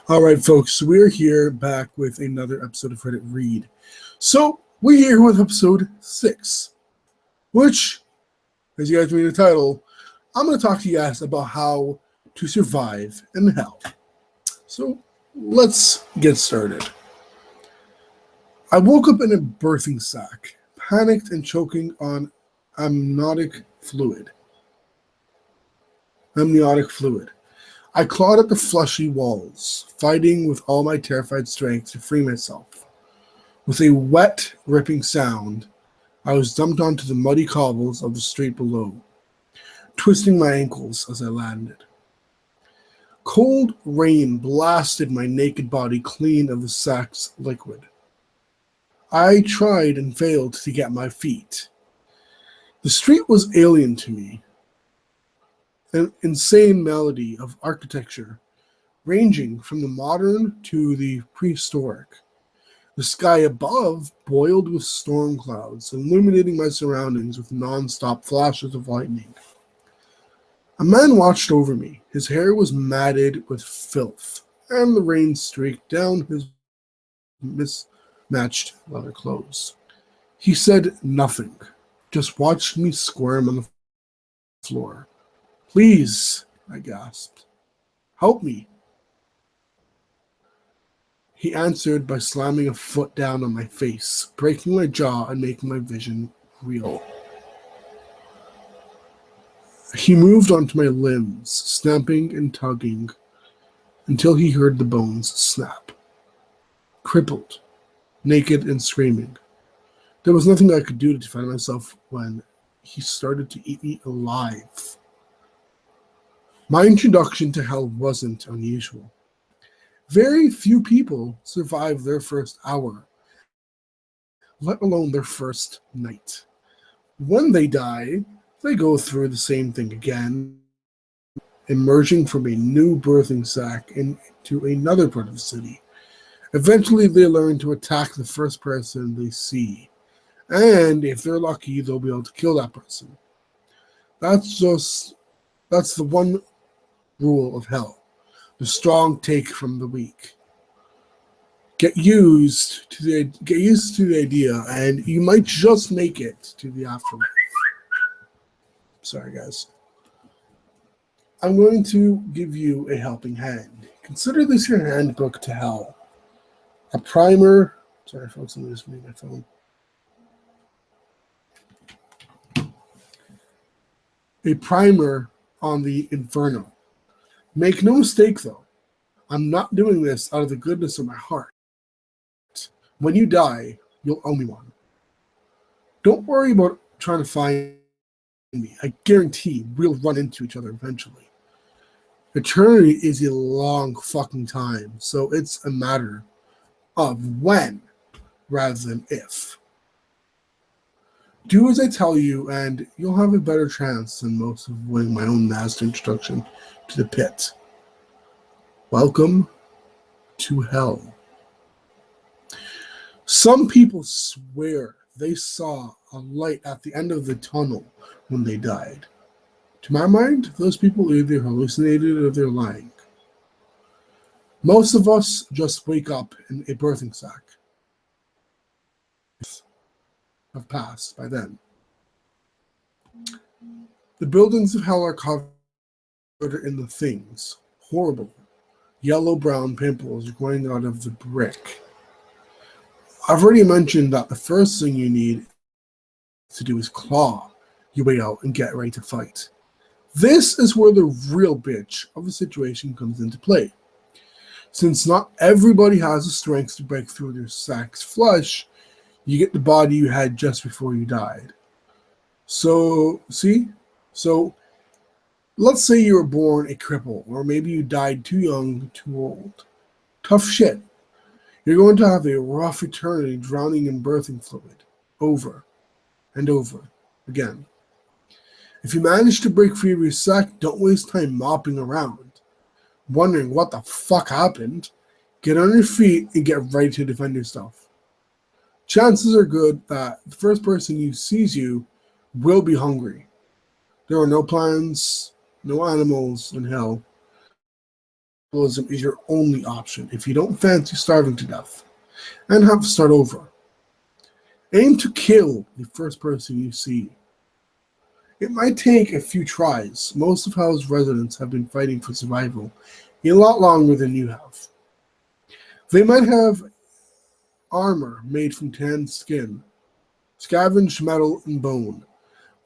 All right, folks, we're here back with another episode of Reddit Read. So, we're here with episode 6, which, as you guys read the title, I'm going to talk to you guys about how to survive in hell. So, let's get started. I woke up in a birthing sack, panicked and choking on amniotic fluid. I clawed at the fleshy walls, fighting with all my terrified strength to free myself. With a wet, ripping sound, I was dumped onto the muddy cobbles of the street below, twisting my ankles as I landed. Cold rain blasted my naked body clean of the sack's liquid. I tried and failed to get my feet. The street was alien to me. An insane melody of architecture, ranging from the modern to the prehistoric. The sky above boiled with storm clouds, illuminating my surroundings with non-stop flashes of lightning. A man watched over me. His hair was matted with filth, and the rain streaked down his mismatched leather clothes. He said nothing, just watched me squirm on the floor. "Please," I gasped. "Help me." He answered by slamming a foot down on my face, breaking my jaw and making my vision real. He moved onto my limbs, snapping and tugging, until he heard the bones snap. Crippled, naked and screaming. There was nothing I could do to defend myself when he started to eat me alive. My introduction to hell wasn't unusual. Very few people survive their first hour, let alone their first night. When they die, they go through the same thing again, emerging from a new birthing sack into another part of the city. Eventually, they learn to attack the first person they see, and if they're lucky, they'll be able to kill that person. That's the one rule of hell. The strong take from the weak. Get used to the idea, and you might just make it to the afterlife. Sorry, guys. I'm going to give you a helping hand. Consider this your handbook to hell. A primer. Sorry, folks, I'm just moving my phone. A primer on the inferno. Make no mistake, though, I'm not doing this out of the goodness of my heart. When you die, you'll owe me one. Don't worry about trying to find me. I guarantee we'll run into each other eventually. Eternity is a long fucking time, so it's a matter of when rather than if. Do as I tell you, and you'll have a better chance than most of winning my own master introduction to the pit. Welcome to hell. Some people swear they saw a light at the end of the tunnel when they died. To my mind, those people either hallucinated or they're lying. Most of us just wake up in a birthing sack. Have passed by then. The buildings of hell are covered in the things. Horrible. Yellow-brown pimples growing out of the brick. I've already mentioned that the first thing you need to do is claw your way out and get ready to fight. This is where the real bitch of the situation comes into play. Since not everybody has the strength to break through their sack's flesh, you get the body you had just before you died. So, let's say you were born a cripple, or maybe you died too young, too old. Tough shit. You're going to have a rough eternity drowning in birthing fluid, over and over again. If you manage to break free of your sack, don't waste time mopping around, wondering what the fuck happened. Get on your feet and get ready to defend yourself. Chances are good that the first person who sees you will be hungry. There are no plants, no animals in hell. cannibalism is your only option if you don't fancy starving to death and have to start over. Aim to kill the first person you see. It might take a few tries. Most of Hell's residents have been fighting for survival a lot longer than you have. They might have armor made from tanned skin, scavenged metal, and bone.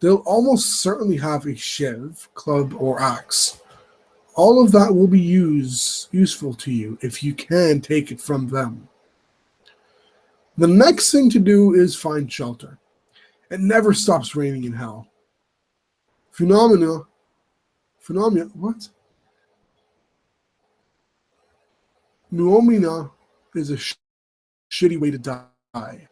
They'll almost certainly have a shiv, club, or axe. All of that will be useful to you if you can take it from them. The next thing to do is find shelter. It never stops raining in Hell. Phenomena, what? Pneumina is a shitty way to die.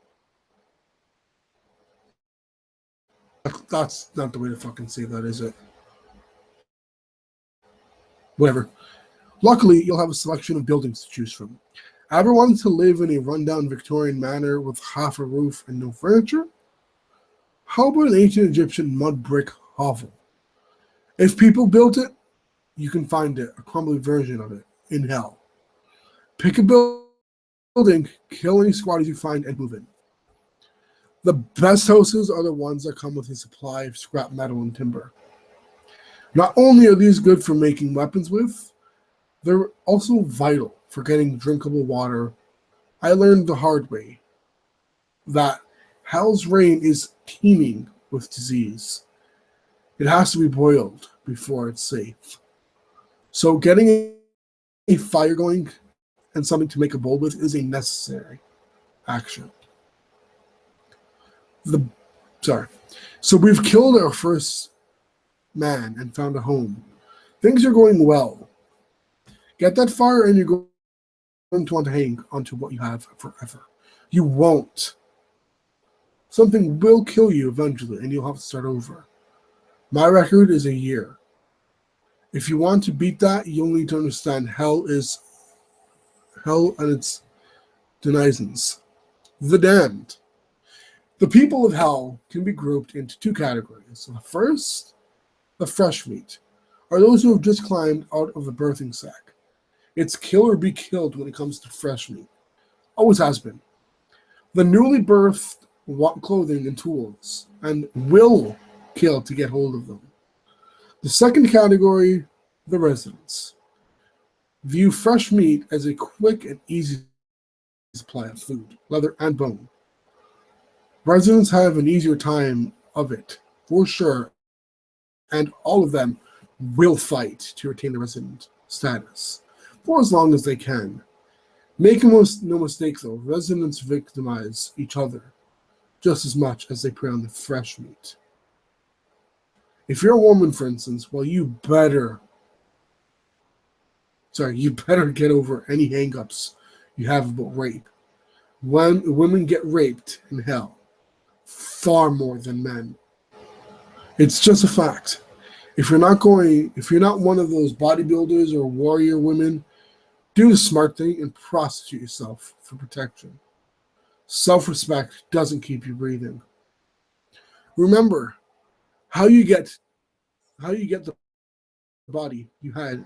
That's not the way to fucking say that, is it? Whatever. Luckily, you'll have a selection of buildings to choose from. Ever wanted to live in a rundown Victorian manor with half a roof and no furniture? How about an ancient Egyptian mud brick hovel? If people built it, you can find it, a crumbly version of it, in Hell. Pick a building, kill any squatters you find, and move in. The best houses are the ones that come with a supply of scrap metal and timber. Not only are these good for making weapons with, they're also vital for getting drinkable water. I learned the hard way that Hell's rain is teeming with disease. It has to be boiled before it's safe. So getting a fire going and something to make a bowl with is a necessary action. So we've killed our first man and found a home. Things are going well. Get that fire and you're going to want to hang onto what you have forever. You won't. Something will kill you eventually and you'll have to start over. My record is a year. If you want to beat that, you'll need to understand Hell and its denizens. The damned. The people of Hell can be grouped into two categories. The first, the fresh meat, are those who have just climbed out of the birthing sack. It's kill or be killed when it comes to fresh meat. Always has been. The newly birthed want clothing and tools, and will kill to get hold of them. The second category, the residents, view fresh meat as a quick and easy supply of food, leather, and bone. Residents have an easier time of it, for sure, and all of them will fight to retain the resident status for as long as they can. Make no mistake, though, residents victimize each other just as much as they prey on the fresh meat. If you're a woman, for instance, well, you better get over any hang-ups you have about rape. When women get raped in Hell, far more than men. It's just a fact. If you're not one of those bodybuilders or warrior women, do the smart thing and prostitute yourself for protection. Self-respect doesn't keep you breathing. Remember how you get the body you had.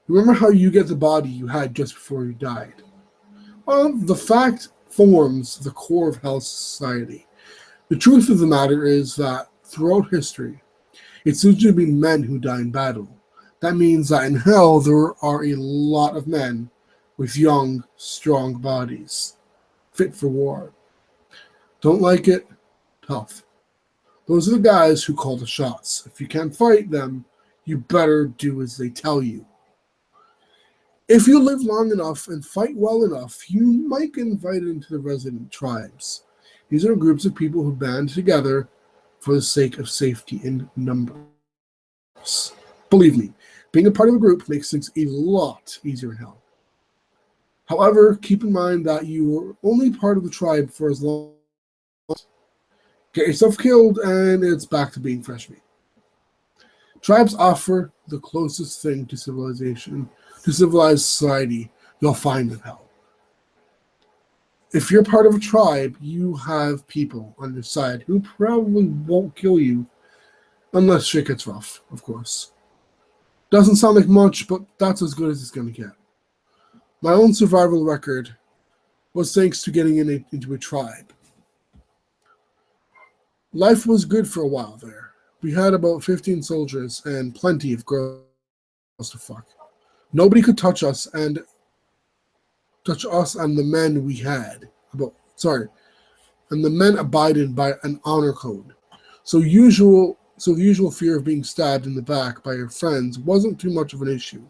Remember how you get the body you had just before you died. Well, the fact forms the core of Hell's society. The truth of the matter is that throughout history, it's usually been men who die in battle. That means that in Hell, there are a lot of men with young, strong bodies, fit for war. Don't like it? Tough. Those are the guys who call the shots. If you can't fight them, you better do as they tell you. If you live long enough and fight well enough, you might get invited into the resident tribes. These are groups of people who band together for the sake of safety in numbers. Believe me, being a part of a group makes things a lot easier in Hell. However, keep in mind that you are only part of the tribe for as long as get yourself killed and it's back to being fresh meat. Tribes offer the closest thing to civilized society you'll find in Hell. If you're part of a tribe, you have people on your side who probably won't kill you unless shit gets rough, of course. Doesn't sound like much, but that's as good as it's going to get. My own survival record was thanks to getting into a tribe. Life was good for a while there. We had about 15 soldiers and plenty of girls to fuck. Nobody could touch us and the men we had. And the men abided by an honor code. So the usual fear of being stabbed in the back by your friends wasn't too much of an issue.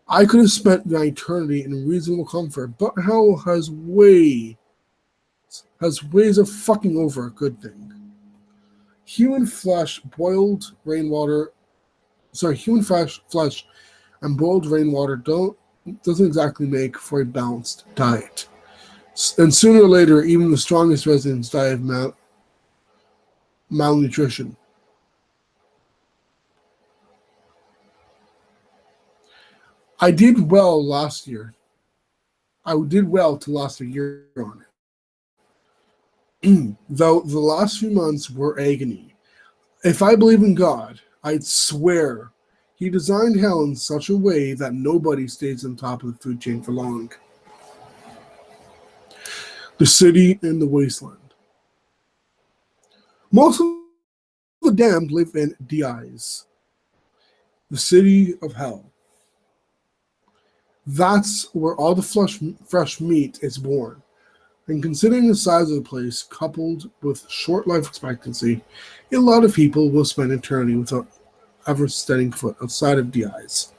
I could have spent my eternity in reasonable comfort, but hell has ways of fucking over a good thing. Human flesh and boiled rainwater doesn't exactly make for a balanced diet. And sooner or later, even the strongest residents die of malnutrition. I did well last year. I did well to last a year on it. Though the last few months were agony. If I believe in God, I'd swear he designed hell in such a way that nobody stays on top of the food chain for long. The city and the wasteland. Most of the damned live in DIs, the city of hell. That's where all the fresh meat is born. And considering the size of the place, coupled with short life expectancy, a lot of people will spend eternity without ever setting foot outside of DIs.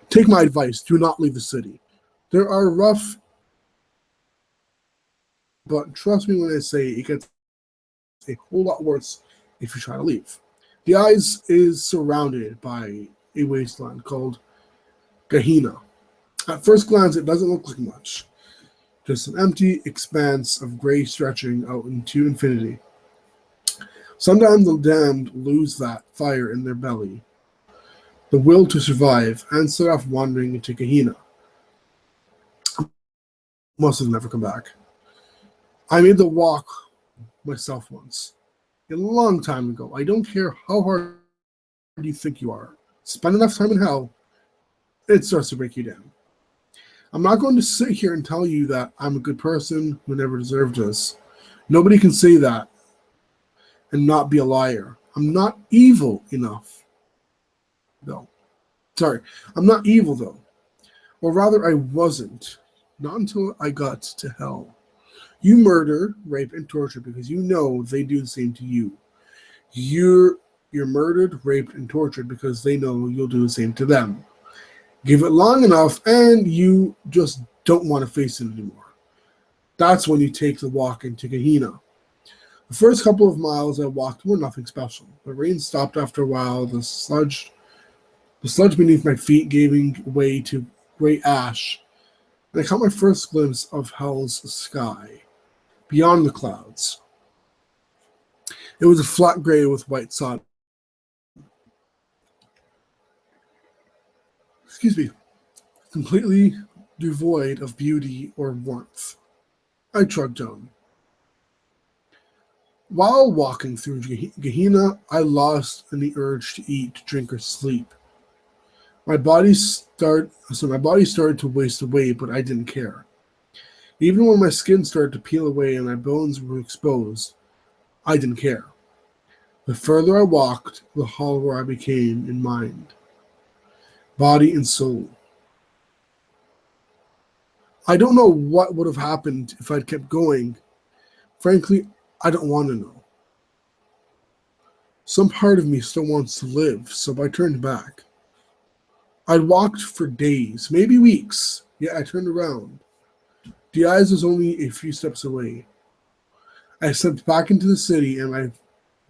Take my advice, do not leave the city. There are rough, but trust me when I say it gets a whole lot worse if you try to leave. DIs is surrounded by a wasteland called Gehenna. At first glance, it doesn't look like much. Just an empty expanse of gray stretching out into infinity. Sometimes the damned lose that fire in their belly, the will to survive, and set off wandering into Gehenna. Most of them never come back. I made the walk myself once, a long time ago. I don't care how hard you think you are. Spend enough time in hell, it starts to break you down. I'm not going to sit here and tell you that I'm a good person who never deserved this. Nobody can say that and not be a liar. I'm not evil enough, though. Sorry, I'm not evil, though. Or rather, I wasn't. Not until I got to hell. You murder, rape, and torture because you know they do the same to you. You're murdered, raped, and tortured because they know you'll do the same to them. Give it long enough, and you just don't want to face it anymore. That's when you take the walk into Gehenna. The first couple of miles I walked were nothing special. The rain stopped after a while. The sludge beneath my feet giving way to gray ash, and I caught my first glimpse of hell's sky, beyond the clouds. It was a flat gray with white sun. Excuse me. Completely devoid of beauty or warmth. I trudged on. While walking through Gehenna, I lost any urge to eat, drink, or sleep. My body started to waste away, but I didn't care. Even when my skin started to peel away and my bones were exposed, I didn't care. The further I walked, the hollower I became in mind, body, and soul. I don't know what would have happened if I'd kept going. Frankly, I don't want to know. Some part of me still wants to live, so I turned back. I'd walked for days, maybe weeks, yet I turned around. The eyes was only a few steps away. I stepped back into the city and my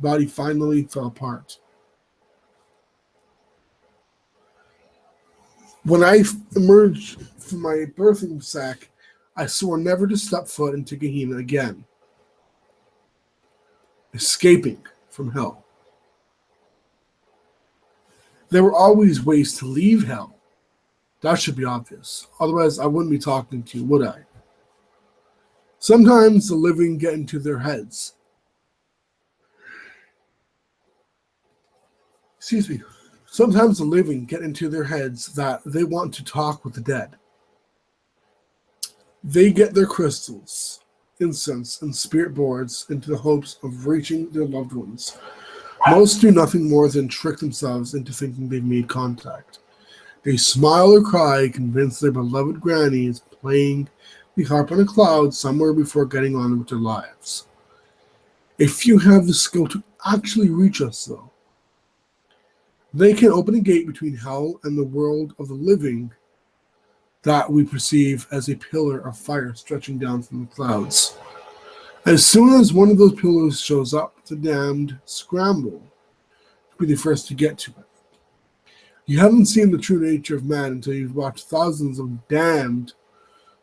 body finally fell apart. When I emerged from my birthing sack, I swore never to step foot into Gehenna again. Escaping from hell. There were always ways to leave hell. That should be obvious. Otherwise, I wouldn't be talking to you, would I? Sometimes the living get into their heads. Excuse me. Sometimes the living get into their heads that they want to talk with the dead. They get their crystals, incense, and spirit boards into the hopes of reaching their loved ones. Most do nothing more than trick themselves into thinking they've made contact. They smile or cry, convinced their beloved granny is playing the harp on a cloud somewhere before getting on with their lives. A few have the skill to actually reach us, though. They can open a gate between hell and the world of the living that we perceive as a pillar of fire stretching down from the clouds. As soon as one of those pillars shows up, the damned scramble to be the first to get to it. You haven't seen the true nature of man until you've watched thousands of damned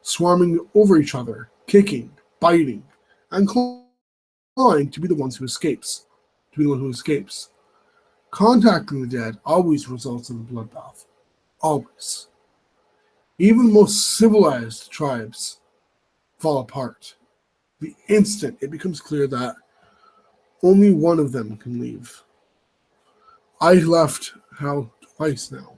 swarming over each other, kicking, biting, and clawing to be the ones who escapes. To be the one who escapes. Contacting the dead always results in a bloodbath. Always. Even the most civilized tribes fall apart the instant it becomes clear that only one of them can leave. I left hell twice now.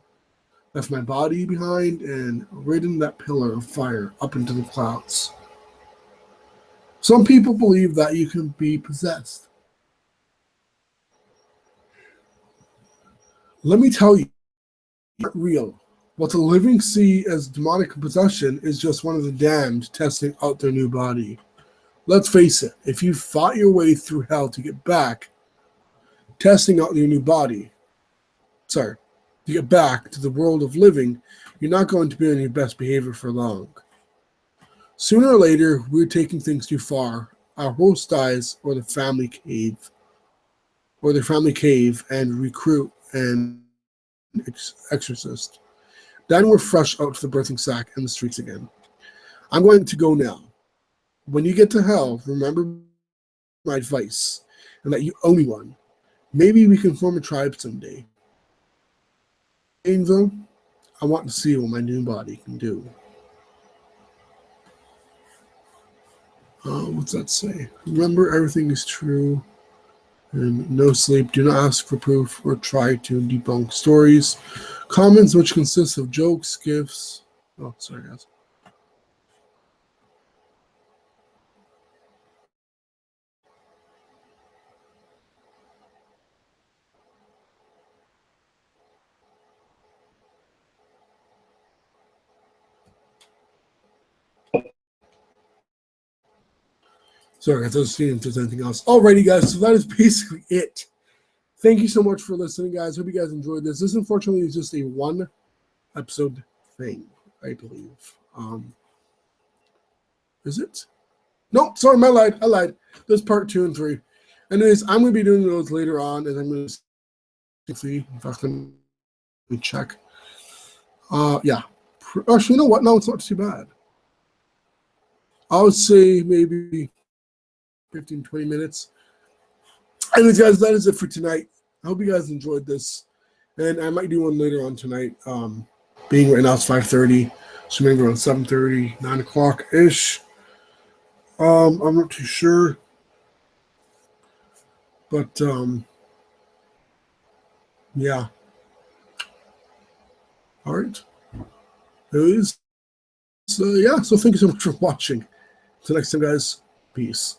Left my body behind and ridden that pillar of fire up into the clouds. Some people believe that you can be possessed. Let me tell you, it's not real. What the living see as demonic possession is just one of the damned testing out their new body. Let's face it, if you fought your way through hell to get back, testing out your new body, to get back to the world of living, you're not going to be on your best behavior for long. Sooner or later, we're taking things too far. Our host dies, or the family cave, and recruit an exorcist. Then we're fresh out to the birthing sack and the streets again. I'm going to go now. When you get to hell, remember my advice, and that you owe me one. Maybe we can form a tribe someday. Though, I want to see what my new body can do. What's that say? Remember, everything is true. And no sleep. Do not ask for proof or try to debunk stories. Comments which consist of jokes, gifs. Oh, sorry, guys. Sorry, guys. I was seeing if there's anything else. Alrighty, guys. So that is basically it. Thank you so much for listening, guys. Hope you guys enjoyed this. This, unfortunately, is just a one episode thing, I believe. Is it? No, sorry, I lied. There's part 2 and 3. Anyways, I'm going to be doing those later on, and I'm going to see. In fact, let me check. Yeah. Actually, you know what? No, it's not too bad. I would say maybe 15, 20 minutes. Anyways, guys, that is it for tonight. I hope you guys enjoyed this. And I might do one later on tonight. Being right now it's 5:30, so maybe around 7:30, 9 o'clock-ish. I'm not too sure. But, yeah. All right. Anyways, so, yeah, so thank you so much for watching. Until next time, guys. Peace.